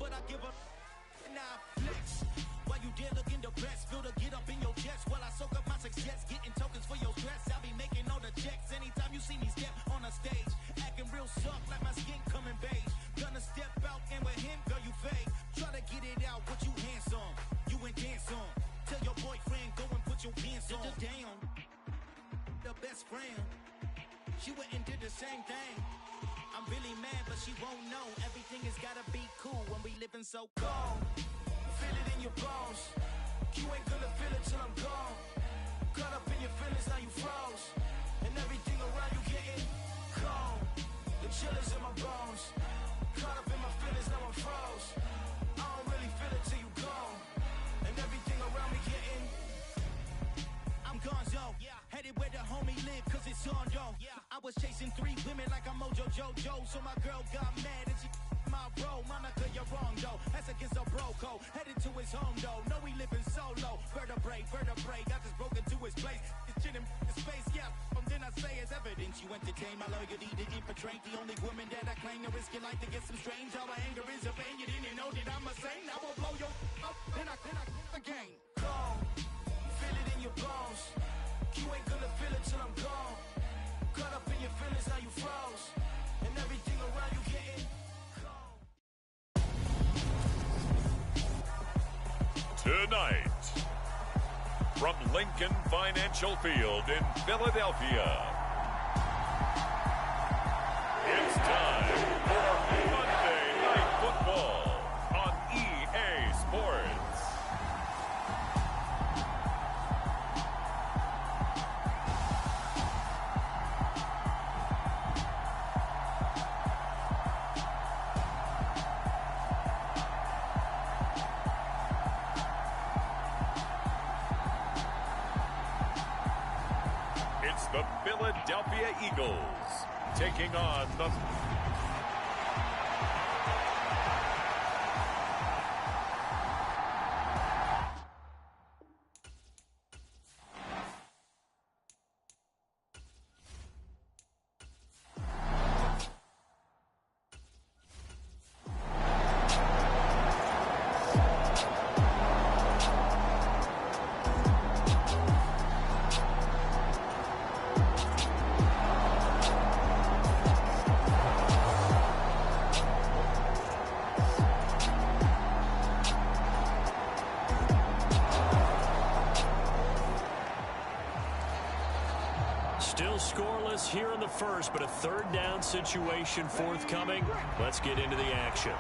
what I give a now flex. While you dare look in the press, feel the get up in your chest while I soak up my success, getting tokens for your stress. I'll be making all the checks anytime you see me step on a stage, acting real soft like my skin coming beige. Gonna step out and with him, girl, you fake. Try to get it out, what you handsome, you ain't dance on. Tell your boyfriend, go and put your pants on. Down, the best friend, she went and did the same thing. I'm really mad, but she won't know. Everything has gotta be cool when we living so cold. Feel it in your bones. You ain't gonna feel it till I'm gone. Caught up in your feelings, now you froze. And everything around you getting cold. The chill is in my bones. Caught up in my feelings, now I'm froze. I don't really feel it till you gone. And everything around me getting, I'm gonzo. Headed where the homie live, cause it's on, yo. I was chasing 3 women like I'm Mojo Jojo. So my girl got mad and she my bro. Monica, you're wrong, though. That's against a bro code. Headed to his home, though. No, we living solo. Vertebrae. Got this broken to his place. It's chin in his face, yeah. Then I say it's evidence. You entertain my loyalty to infiltrate the only woman that I claim to risk your life to get some strange. All my anger is a pain. You didn't know that I'm a saint. I will blow your up. Then I again. Cold. Feel it in your bones. You ain't gonna feel it till I'm gone. Caught up in your feelings, now you froze. And everything around you getting cold. Tonight, from Lincoln Financial Field in Philadelphia, it's time for Monday Night Football on EA Sports. The Philadelphia Eagles taking on the scoreless here in the first, but a third down situation forthcoming. Let's get into the action.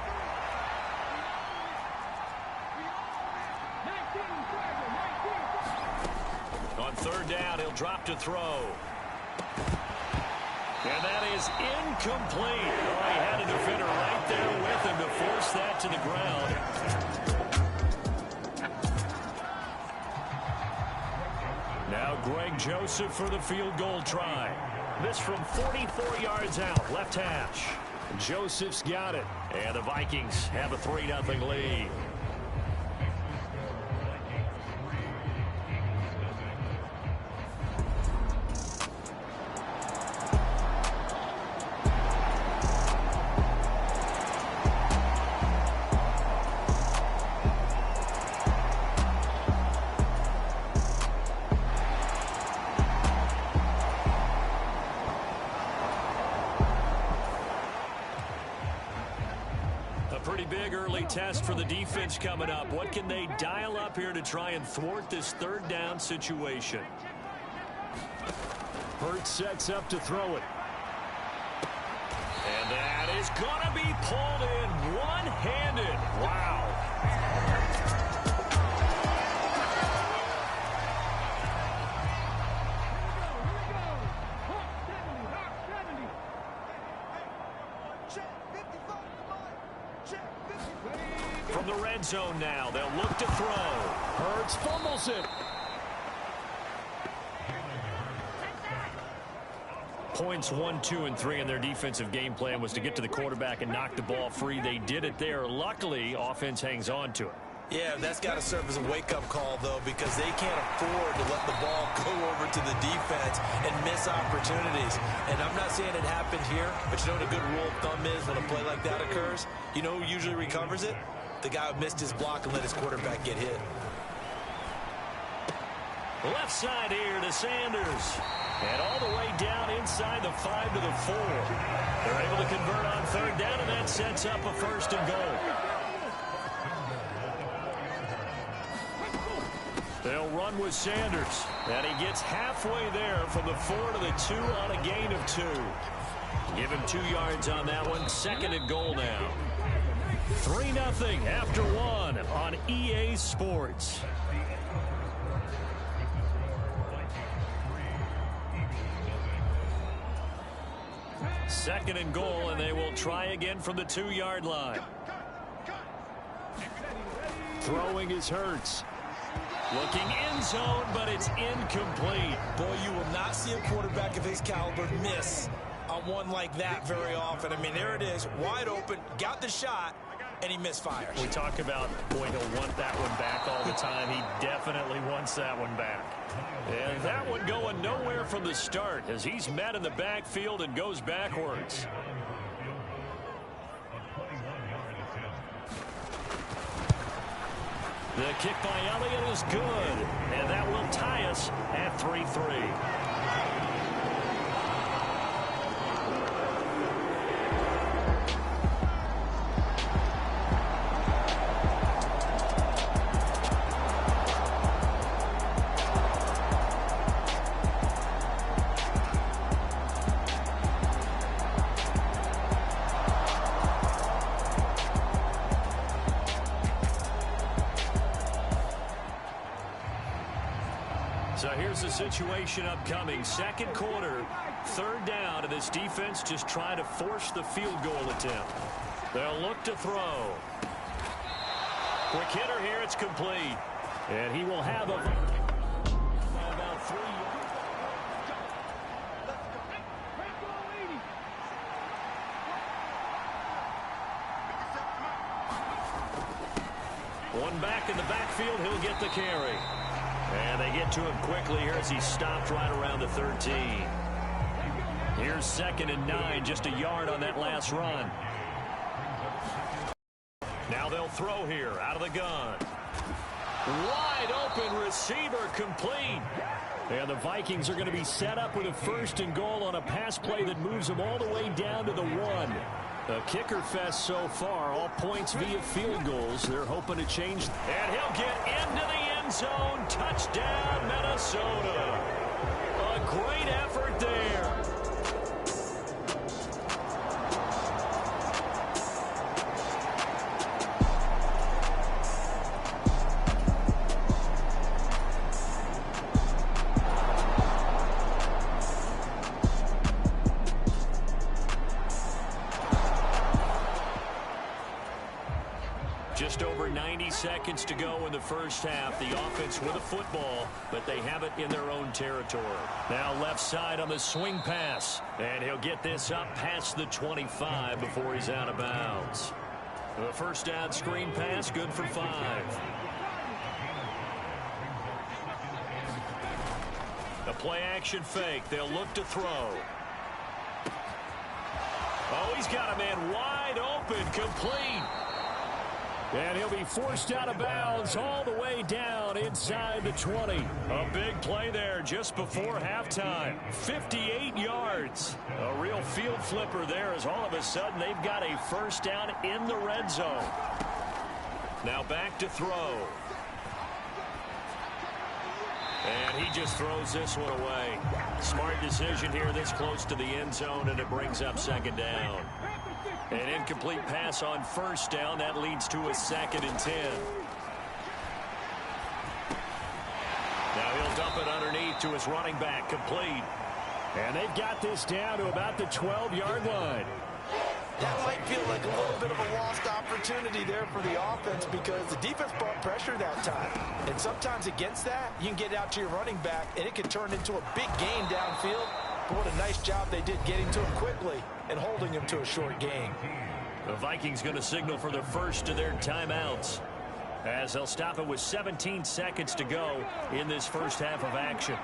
On third down, he'll drop to throw. And that is incomplete. Oh, he had a defender right there with him to force that to the ground. Now Greg Joseph for the field goal try. This from 44 yards out, left hash. Joseph's got it. And the Vikings have a 3-0 lead. Test for the defense coming up. What can they dial up here to try and thwart this third down situation? Hurts sets up to throw it. And that is going to be pulled in one-handed. Wow. From the red zone now, they'll look to throw. Hurts fumbles it. Points 1, 2, and 3 in their defensive game plan was to get to the quarterback and knock the ball free. They did it there. Luckily, offense hangs on to it. Yeah, that's got to serve as a wake-up call, though, because they can't afford to let the ball go over to the defense and miss opportunities. And I'm not saying it happened here, but you know what a good rule of thumb is when a play like that occurs? You know who usually recovers it? the guy who missed his block and let his quarterback get hit. Left side here to Sanders. And all the way down inside the 5 to the 4. They're able to convert on third down, and that sets up a 1st and goal. They'll run with Sanders. And he gets halfway there from the 4 to the 2 on a gain of 2. Give him 2 yards on that one. 2nd and goal now. 3-0 after 1 on EA Sports. Second and goal, and they will try again from the 2-yard line. Throwing is Hurts. Looking end zone, but it's incomplete. Boy, you will not see a quarterback of his caliber miss on one like that very often. I mean, there it is, wide open, got the shot, and he misfires. We talk about, boy, he'll want that one back all the time. He definitely wants that one back. And that one going nowhere from the start as he's met in the backfield and goes backwards. The kick by Elliott is good, and that will tie us at 3-3. So here's the situation upcoming. 2nd quarter, 3rd down, and this defense just trying to force the field goal attempt. They'll look to throw. Quick hitter here, it's complete. And he will have about 3 yards. One back in the backfield, he'll get the carry. And they get to him quickly here as he stopped right around the 13. Here's 2nd and 9, just a yard on that last run. Now they'll throw here out of the gun. Wide open receiver complete. And the Vikings are going to be set up with a 1st and goal on a pass play that moves them all the way down to the 1. A kicker fest so far, all points via field goals. They're hoping to change. And he'll get into the end zone. Touchdown, Minnesota. A great effort there. Just over 90 seconds to go in the first half. The offense with a football, but they have it in their own territory. Now left side on the swing pass. And he'll get this up past the 25 before he's out of bounds. The first down screen pass, good for 5. A play action fake. They'll look to throw. Oh, he's got a man wide open, complete. And he'll be forced out of bounds all the way down inside the 20. A big play there just before halftime. 58 yards. A real field flipper there as all of a sudden they've got a first down in the red zone. Now back to throw. And he just throws this one away. Smart decision here this close to the end zone, and it brings up 2nd down. An incomplete pass on 1st down. That leads to a 2nd and 10. Now he'll dump it underneath to his running back. Complete. And they've got this down to about the 12-yard line. That might feel like a little bit of a lost opportunity there for the offense because the defense brought pressure that time. And sometimes against that, you can get out to your running back, and it can turn into a big gain downfield. But what a nice job they did getting to him quickly and holding him to a short gain. The Vikings going to signal for the first of their timeouts as they'll stop it with 17 seconds to go in this first half of action.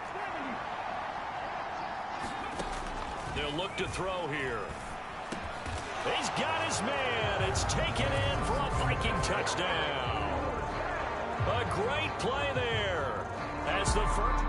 They'll look to throw here. He's got his man. It's taken in for a Viking touchdown. A great play there as the first.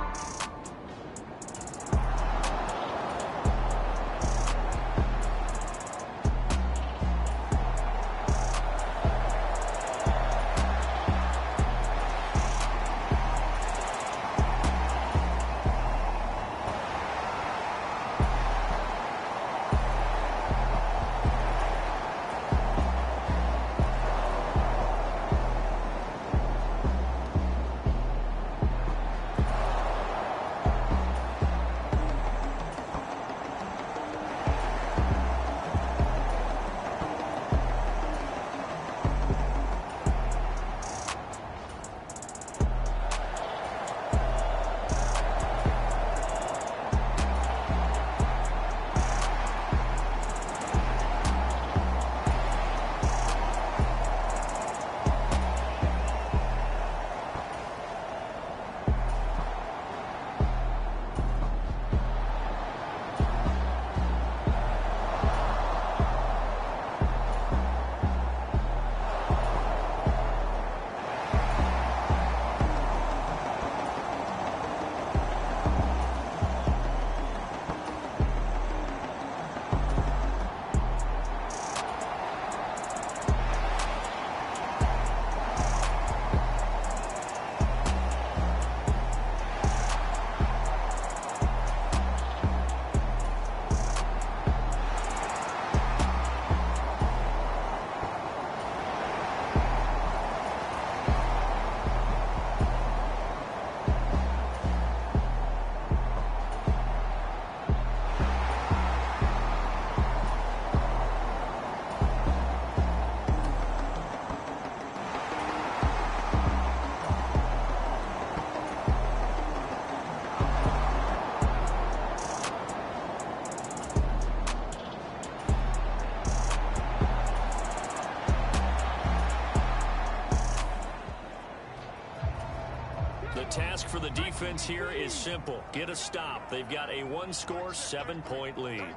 The task for the defense here is simple. Get a stop. They've got a one-score, 7-point lead.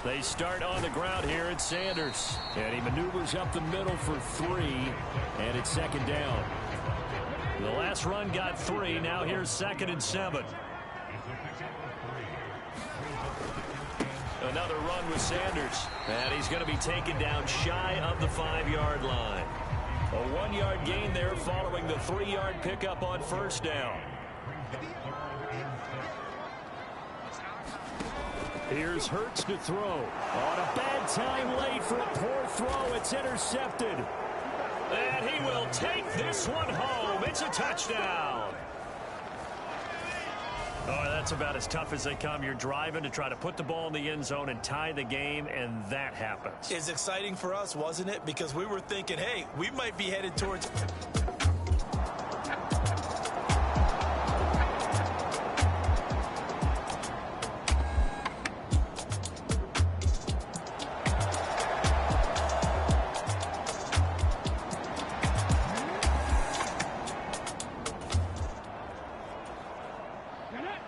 They start on the ground here at Sanders. And he maneuvers up the middle for 3. And it's second down. The last run got 3. Now here's 2nd and 7. Another run with Sanders. And he's going to be taken down shy of the 5-yard line. A 1-yard gain there following the 3-yard pickup on first down. Here's Hurts to throw. On a bad time late for a poor throw. It's intercepted. And he will take this one home. It's a touchdown. Oh, that's about as tough as they come. You're driving to try to put the ball in the end zone and tie the game, and that happens. It's exciting for us, wasn't it? Because we were thinking, hey, we might be headed towards...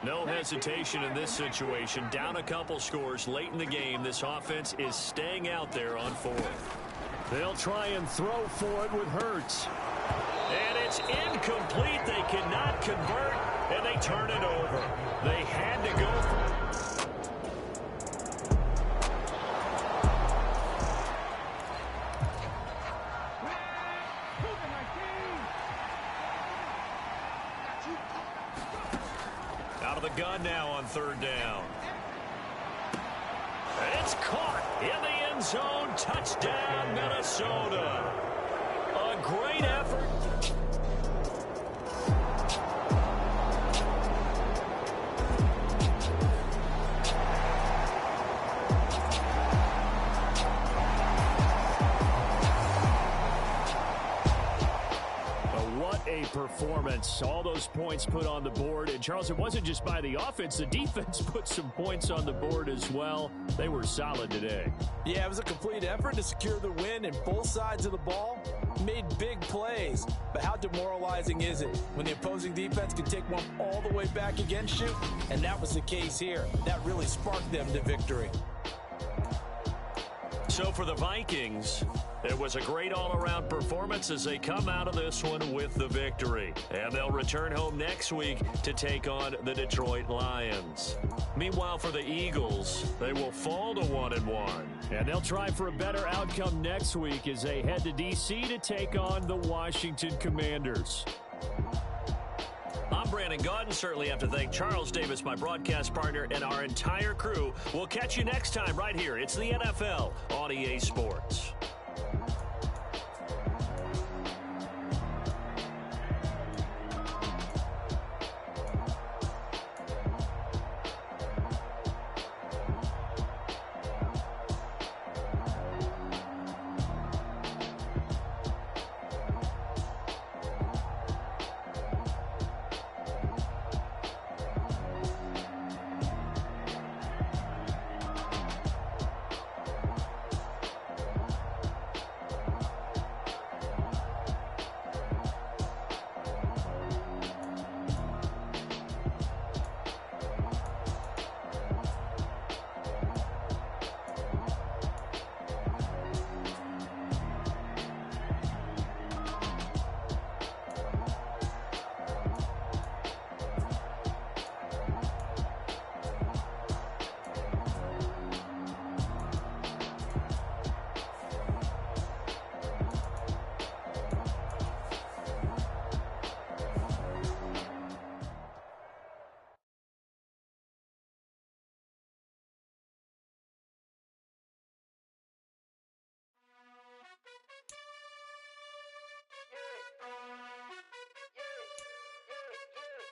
No hesitation in this situation. Down a couple scores late in the game. This offense is staying out there on 4th. They'll try and throw for it with Hurts. And it's incomplete. They cannot convert, and they turn it over. They had to go for it. Out of the gun now on 3rd down. And it's caught in the end zone. Touchdown, Minnesota. A great effort. Performance, all those points put on the board. And Charles, it wasn't just by the offense. The defense put some points on the board as well. They were solid today. Yeah, it was a complete effort to secure the win, and both sides of the ball made big plays. But how demoralizing is it when the opposing defense can take one all the way back against you? And that was the case here. That really sparked them to victory. So for the Vikings, it was a great all-around performance as they come out of this one with the victory. And they'll return home next week to take on the Detroit Lions. Meanwhile, for the Eagles, they will fall to 1-1. And they'll try for a better outcome next week as they head to D.C. to take on the Washington Commanders. I'm Brandon Gaudin. Certainly have to thank Charles Davis, my broadcast partner, and our entire crew. We'll catch you next time right here. It's the NFL on EA Sports.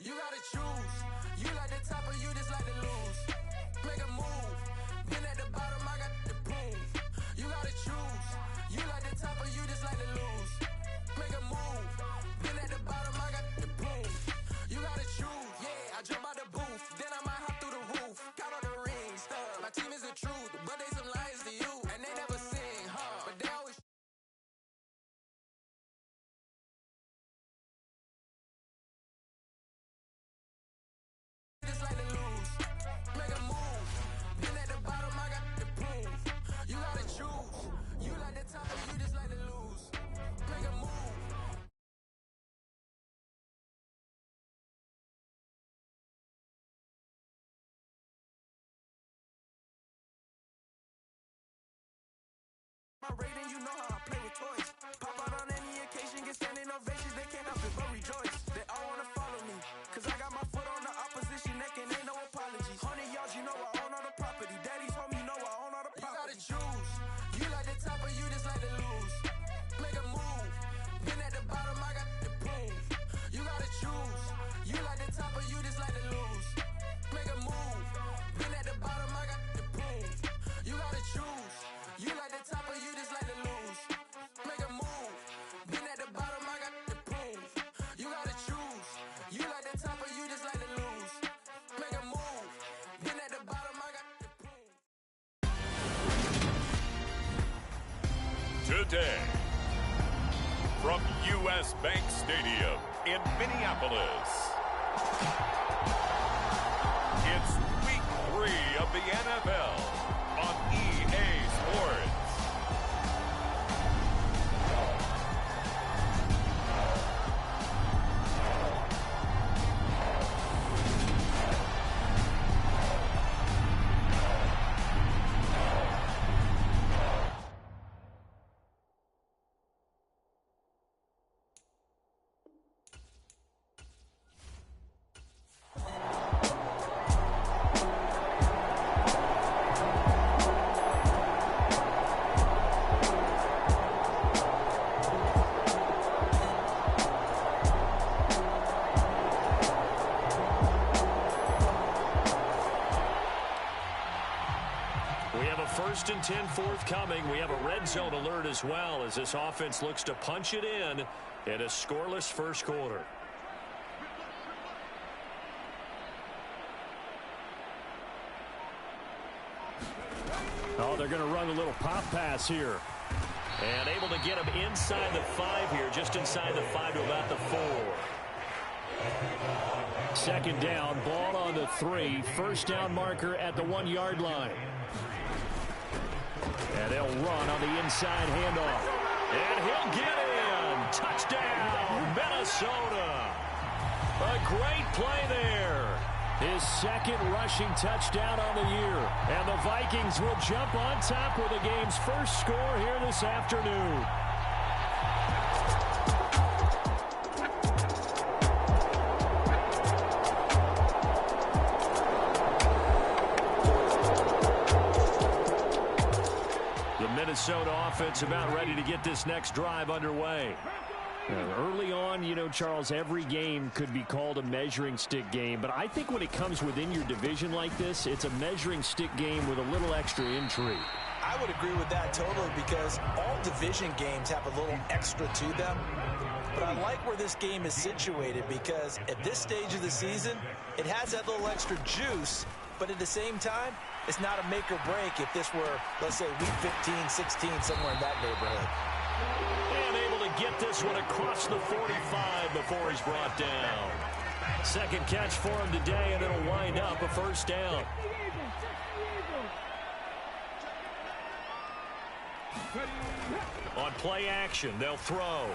You gotta choose. You like the top or you just like to lose. Make a move. Been at the bottom, I got the proof. You gotta choose. You like the top or you just like to lose. Make a move. Been at the bottom, I got the proof. You gotta choose. Yeah, I jump out the booth. Then I might hop through the roof. Count on the rings. My team is the truth, but they some liars to you. And they never sing, huh? But they always just like to lose. Make a move. Been at the bottom, I got the proof. You gotta choose. You like the top or you just like to lose. Make a move. My rating, you know how I play with toys. Pop out on any occasion, get standing ovations. They can't help it but rejoice. They all wanna follow me, cause I got my foot on the opposition neck and ain't no apologies. 100 yards, you know I own all the property. Daddy's home, you know I own all the property. You gotta choose. You like the top or you just like to lose. Make a move. Been at the bottom, I got the proof. You gotta choose. You like the top or you just like to lose. Make a move. Been at the bottom, I got the proof. You gotta choose. You like the top or you just like to lose. Make a move. Been at the bottom, I got the proof. You gotta choose. You like the top or you just like to lose. Make a move. Been at the bottom, I got the proof. Today, from U.S. Bank Stadium in Minneapolis, it's Week 3 of the NFL on EA Sports. We have a 1st and 10 forthcoming. We have a red zone alert as well as this offense looks to punch it in a scoreless first quarter. Oh, they're going to run a little pop pass here. And able to get him inside the 5 here, just inside the 5 to about the 4. 2nd down, ball on the 3. First down marker at the 1-yard line. And they'll run on the inside handoff. And he'll get in. Touchdown, Minnesota. A great play there. His second rushing touchdown on the year. And the Vikings will jump on top with the game's first score here this afternoon. The Minnesota offense about ready to get this next drive underway. Early on, you know, Charles, every game could be called a measuring stick game. But I think when it comes within your division like this, it's a measuring stick game with a little extra intrigue. I would agree with that totally because all division games have a little extra to them. But I like where this game is situated because at this stage of the season, it has that little extra juice. But at the same time, it's not a make or break if this were, let's say, week 15, 16, somewhere in that neighborhood. And able to get this one across the 45 before he's brought down. Second catch for him today, and it'll wind up a first down. On play action, they'll throw.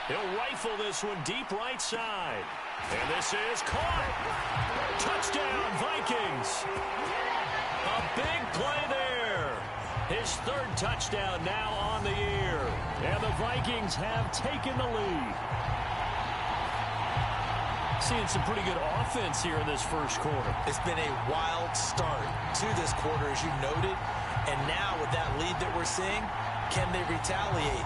He'll rifle this one deep right side. And this is caught. Touchdown, Vikings. A big play there. His third touchdown now on the year. And the Vikings have taken the lead. Seeing some pretty good offense here in this first quarter. It's been a wild start to this quarter, as you noted. And now with that lead that we're seeing, can they retaliate?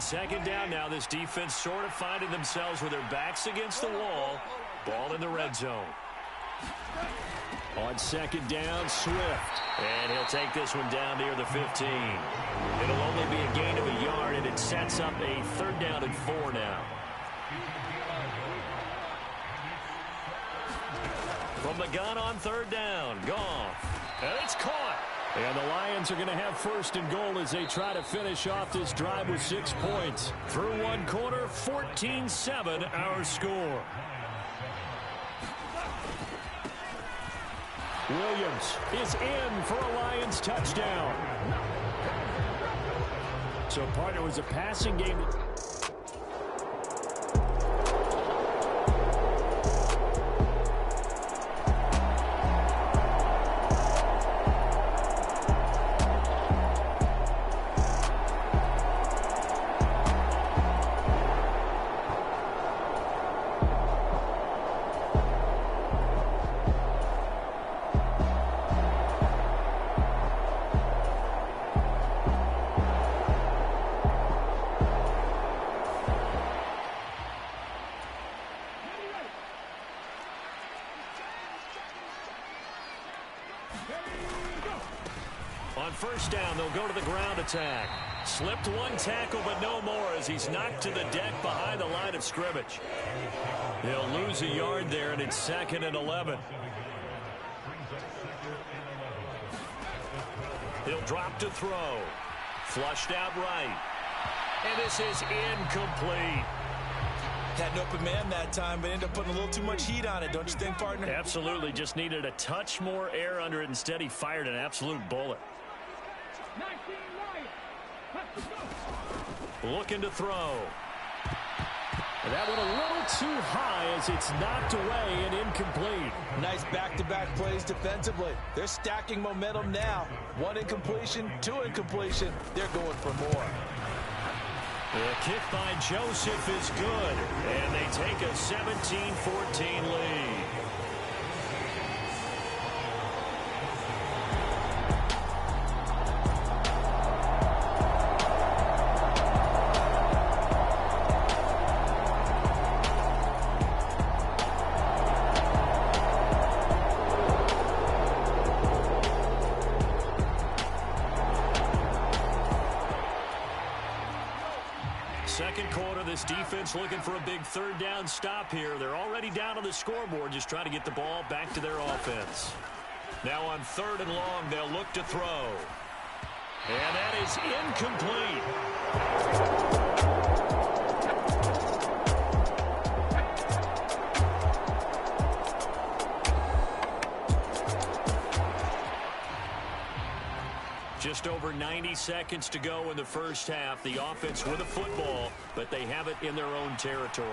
Second down now. This defense sort of finding themselves with their backs against the wall. Ball in the red zone. On second down, Swift. And he'll take this one down near the 15. It'll only be a gain of a yard, and it sets up a third down and 4 now. From the gun on third down, Goff. And it's caught. And the Lions are going to have first and goal as they try to finish off this drive with 6 points. Through one quarter, 14-7 our score. Williams is in for a Lions touchdown. So, partner, was a passing game. On first down, they'll go to the ground attack. Slipped one tackle, but no more as he's knocked to the deck behind the line of scrimmage. He'll lose a yard there, and it's second and 11. He'll drop to throw. Flushed out right. And this is incomplete. Had an open man that time, but ended up putting a little too much heat on it, don't you think, partner? Absolutely. Just needed a touch more air under it. Instead, he fired an absolute bullet. Looking to throw. And that one a little too high as it's knocked away and incomplete. Nice back-to-back plays defensively. They're stacking momentum now. One incompletion, two incompletion. They're going for more. The kick by Joseph is good, and they take a 17-14 lead. second quarter, this defense looking for a big third down stop here. They're already down on the scoreboard, just trying to get the ball back to their offense. Now on 3rd and long, they'll look to throw. And that is incomplete. Just over 90 seconds to go in the first half. The offense with a football, but they have it in their own territory.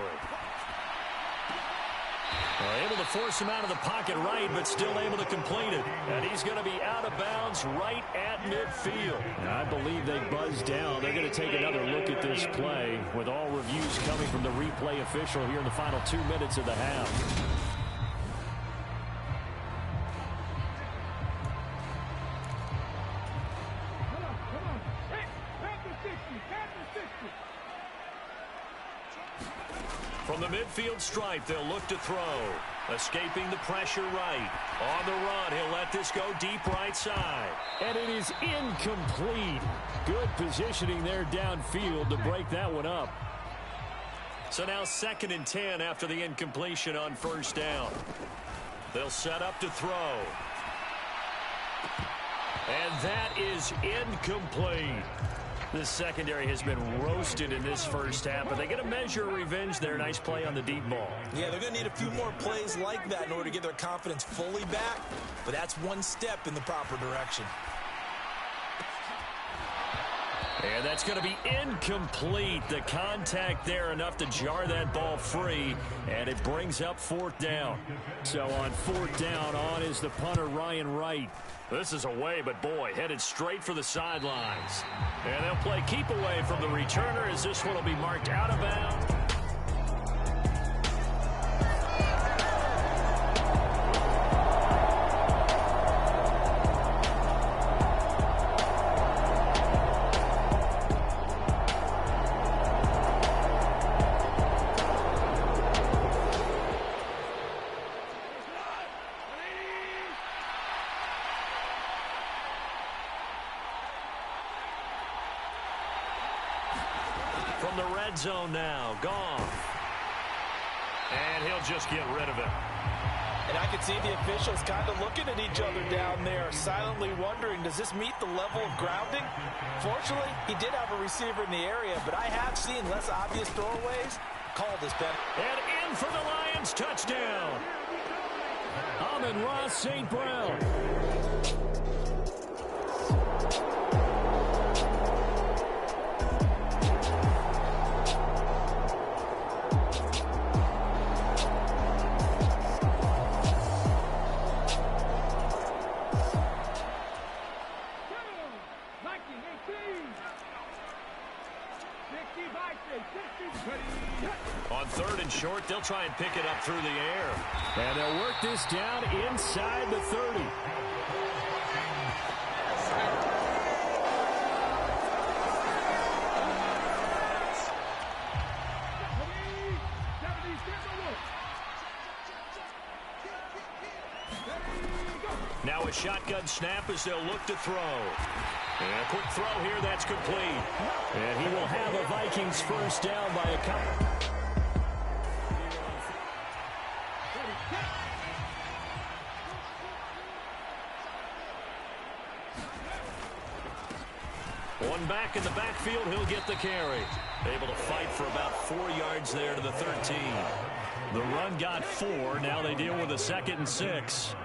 Able to force him out of the pocket right, but still able to complete it. And he's going to be out of bounds right at midfield. I believe they buzzed down. They're going to take another look at this play with all reviews coming from the replay official here in the final 2 minutes of the half. From the midfield stripe, they'll look to throw. Escaping the pressure right. On the run, he'll let this go deep right side. And it is incomplete. Good positioning there downfield to break that one up. So now 2nd and 10 after the incompletion on 1st down. They'll set up to throw. And that is incomplete. This secondary has been roasted in this first half, but they're going to measure revenge there. Nice play on the deep ball. Yeah, they're going to need a few more plays like that in order to get their confidence fully back, but that's one step in the proper direction. And that's going to be incomplete. The contact there enough to jar that ball free, and it brings up 4th down. So on 4th down, on is the punter, Ryan Wright. This is away, but boy, headed straight for the sidelines. And they'll play keep away from the returner as this one will be marked out of bounds. From the red zone now, Goff. And he'll just get rid of it. And I can see the officials kind of looking at each other down there, silently wondering, does this meet the level of grounding? Fortunately, he did have a receiver in the area, but I have seen less obvious throwaways. Called this better. And in for the Lions, touchdown. Amon-Ra St. Brown. On 3rd and short, they'll try and pick it up through the air. And they'll work this down inside the 30. Now a shotgun snap as they'll look to throw. And a quick throw here, that's complete. And he will have a Vikings first down by a couple. One back in the backfield, he'll get the carry. Able to fight for about 4 yards there to the 13. The run got 4. Now they deal with a 2nd and 6.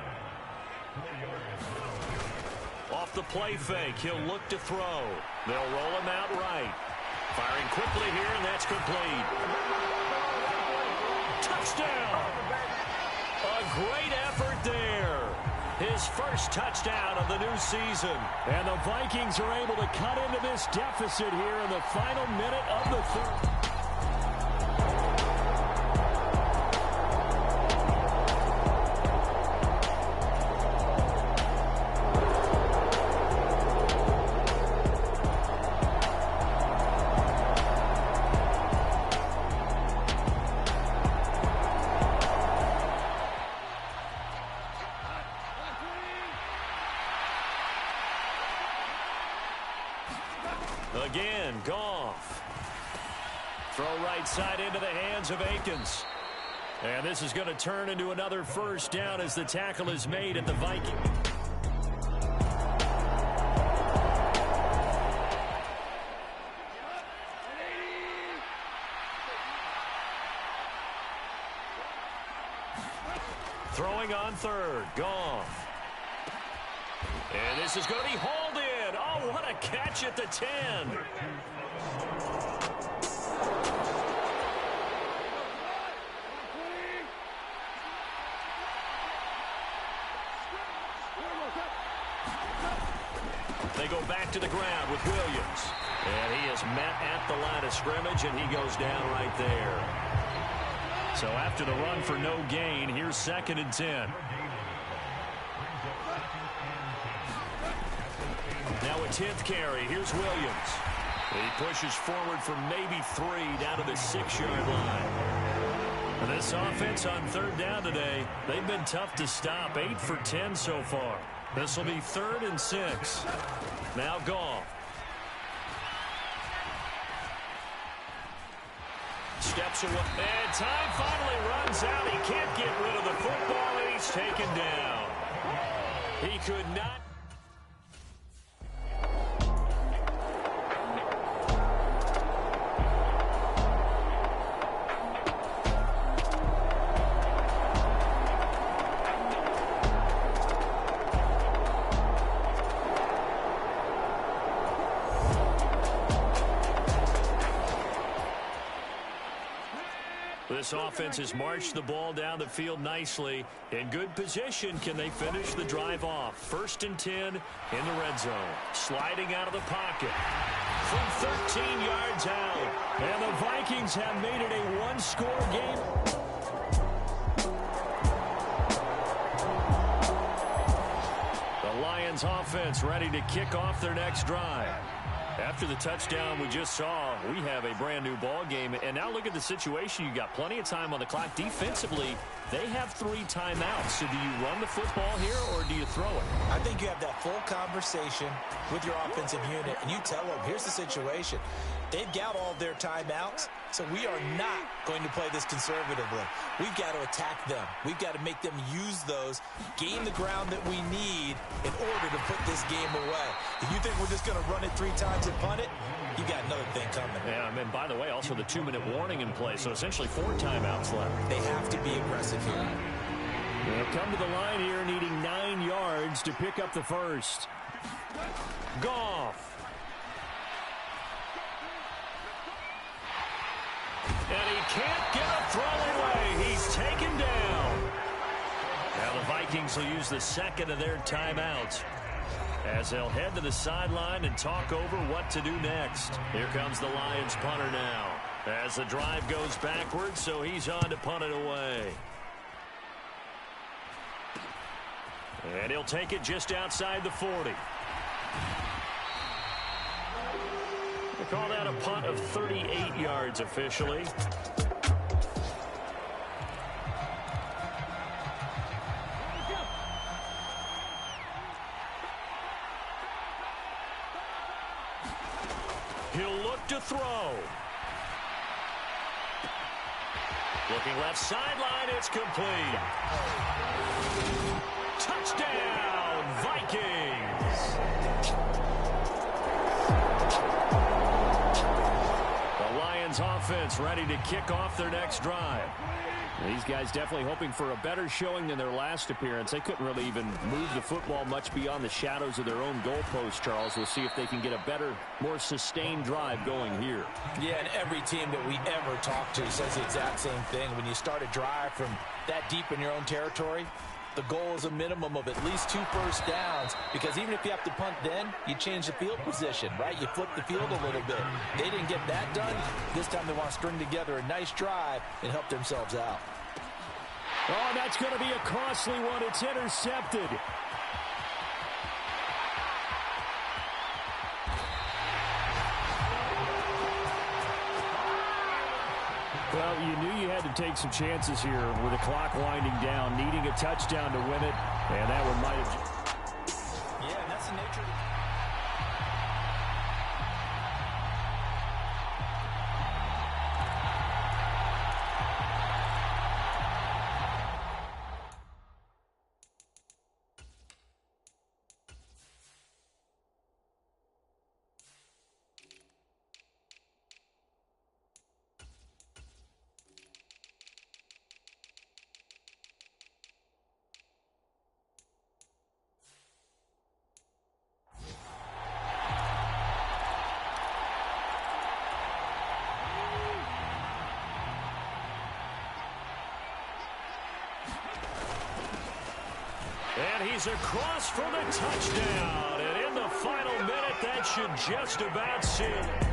Off the play fake, he'll look to throw. They'll roll him out right. Firing quickly here, and that's complete. Touchdown! A great effort there. His first touchdown of the new season. And the Vikings are able to cut into this deficit here in the final minute of the 3rd. Again, Goff. Throw right side into the hands of Akins. And this is going to turn into another first down as the tackle is made at the Vikings. Throwing on third. Goff. And this is going to be hauled in. Oh, what a catch at the 10. They go back to the ground with Williams. And he is met at the line of scrimmage, and he goes down right there. So after the run for no gain, here's 2nd and 10. Now a 10th carry. Here's Williams. He pushes forward for maybe 3 down to the 6-yard line. This offense on 3rd down today, they've been tough to stop. 8 for 10 so far. This will be 3rd and 6. Now Goff. Steps away. And time finally runs out. He can't get rid of the football, and he's taken down. He could not. This offense has marched the ball down the field nicely. In good position, can they finish the drive off? 1st and 10 in the red zone. Sliding out of the pocket from 13 yards out. And the Vikings have made it a one-score game. The Lions offense ready to kick off their next drive. After the touchdown we just saw, we have a brand new ball game. And now look at the situation. You got plenty of time on the clock. Defensively, they have 3 timeouts. So do you run the football here or do you throw it? I think you have that full conversation with your offensive unit, and you tell them, here's the situation. They've got all their timeouts, so we are not going to play this conservatively. We've got to attack them. We've got to make them use those, gain the ground that we need in order to put this game away. If you think we're just going to run it 3 times and punt it, you got another thing coming. Yeah, and by the way, also the 2-minute warning in play, so essentially 4 timeouts left. They have to be aggressive here. They'll come to the line here needing 9 yards to pick up the first. Goff. And he can't get a throw away. He's taken down. Now the Vikings will use the 2nd of their timeouts as they'll head to the sideline and talk over what to do next. Here comes the Lions punter now as the drive goes backwards, so he's on to punt it away. And he'll take it just outside the 40. They call that a punt of 38 yards officially. He'll look to throw. Looking left sideline, it's complete. Touchdown, Vikings! The Lions offense ready to kick off their next drive. These guys definitely hoping for a better showing than their last appearance. They couldn't really even move the football much beyond the shadows of their own goalpost, Charles. We'll see if they can get a better, more sustained drive going here. Yeah, and every team that we ever talk to says the exact same thing. When you start a drive from that deep in your own territory, the goal is a minimum of at least 2 first downs, because even if you have to punt then, you change the field position, right? You flip the field a little bit. They didn't get that done. This time they want to string together a nice drive and help themselves out. Oh, that's going to be a costly one. It's intercepted. Well, you knew you had to take some chances here with the clock winding down, needing a touchdown to win it, and that one might have... Yeah, and that's the nature of the... He's across for the touchdown. And in the final minute, that should just about seal it.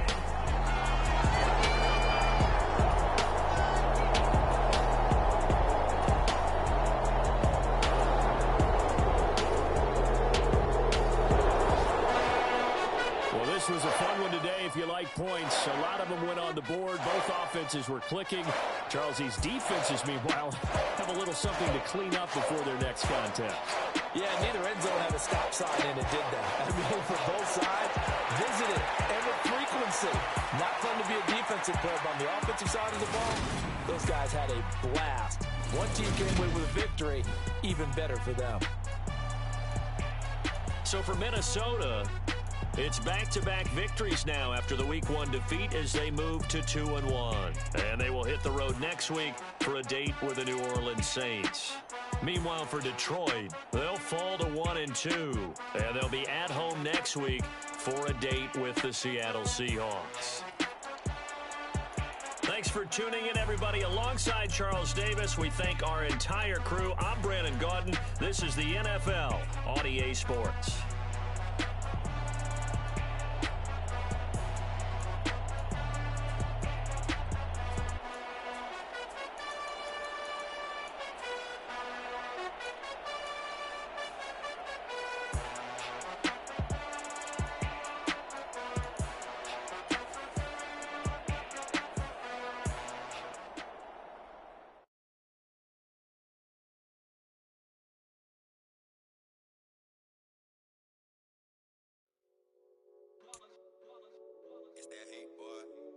This was a fun one today if you like points. A lot of them went on the board. Both offenses were clicking. Charles, these defenses, meanwhile, have a little something to clean up before their next contest. Yeah, neither end zone had a stop sign in it, did that. I mean, for both sides, visited and with frequency. Not fun to be a defensive player, but on the offensive side of the ball, those guys had a blast. One team came away with a victory, even better for them. So for Minnesota, it's back-to-back victories now after the Week 1 defeat as they move to 2-1. And they will hit the road next week for a date with the New Orleans Saints. Meanwhile, for Detroit, they'll fall to 1-2. And they'll be at home next week for a date with the Seattle Seahawks. Thanks for tuning in, everybody. Alongside Charles Davis, we thank our entire crew. I'm Brandon Gaudin. This is the NFL on EA Sports.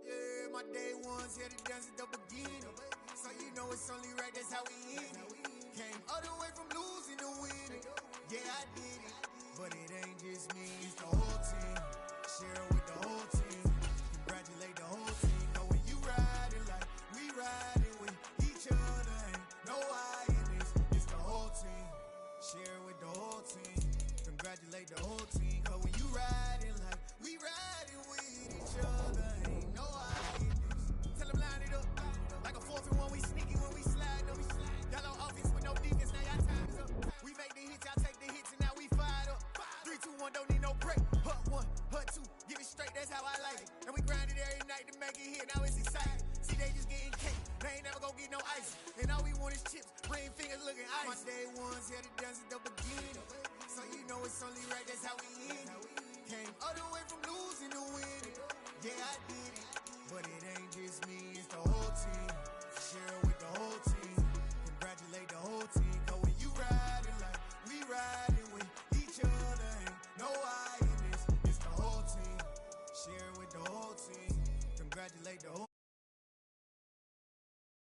Yeah, my day ones here to dance at the beginning. So you know it's only right, that's how we end it. Came all the way from losing to winning. Yeah, I did it, but it ain't just me, it's the whole team. Share it with the whole team. Congratulate the whole team. Know when you riding like we riding with each other. Ain't no I in this, it's the whole team. Share it with the whole team. Congratulate the whole team. Cause when you riding like we riding with each other. Ain't no I in this. Tell them line it up. Like a 4th and 1, we sneaky when we slide up. Y'all on offense with no defense, now y'all time is up. We make the hits, y'all take the hits, and now we fired up. 3, 2, 1, don't need no break. Hut 1, hut 2, give it straight, that's how I like it. And we grind it every night to make it hit, now it's exciting. See, they just getting cake, they ain't never gonna get no ice. And all we want is chips, ring fingers looking ice. My day ones here to dance at the beginning. So you know it's only right, that's how we end.